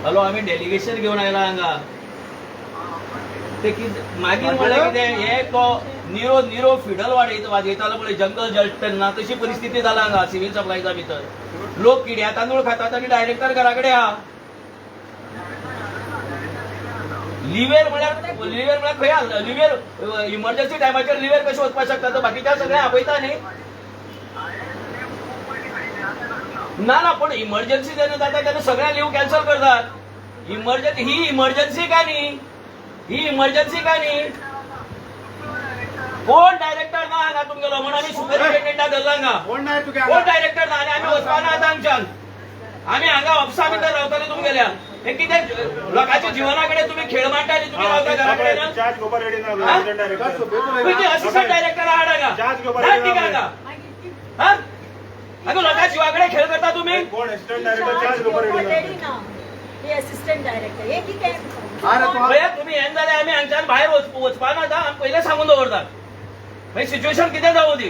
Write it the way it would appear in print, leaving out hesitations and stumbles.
hello आम्ही delegation घेऊन आयला हांगा ते मागीर म्हणल्यार कितें हे निरो निरो फिडल वाजयतालो पळय जंगल जस्ट तेन्ना तशी परिस्थिती जाला हांगा सिव्हिल सप्लायजा भितर लोक किड्या तांदूळ खातात आनी डायरेक्टर घरा कडेन आहा लिव्हर म्हळ्यार खंय आहा लिव्हर इमर्जन्सी टायमाचेर लिव्हर कशें वचपाक शकता तो बाकीच्या सगळ्या आपयता न्ही ना पण इमर्जन्सी जेन्ना जाता तेन्ना सगळ्या लीव कॅन्सल करतात ही इमर्जन्सी काय न्ही ही इमर्जन्सी काय न्ही कोण डायरेक्टर ना हांगा तुमगेलो म्हणून आमी सुपरिटेंडंटाक धरला हांगा कोण डायरेक्टर ना आनी आमी वचपाना आतां हांगच्यान आमी हांगा ऑफिसा भितर रावताले तुमगेल्या हे कितें लोकांच्या जिवना कडेन तुमी खेळ मांडटा आनी तुमी रावता घरा कडेन असिस्टंट डायरेक्टर हाड हांगा अगं लोकांच्या जिवा कडेन खेळ करता तुमी कोण असिस्टंट डायरेक्टर असिस्टंट डायरेक्टर हे कितें तुम्ही येन जाल्यार आमी हांगच्यान भायर वचपाना आतां आमी पयलें सांगून दवरतात मागीर सिच्युएशन कितें जावं दी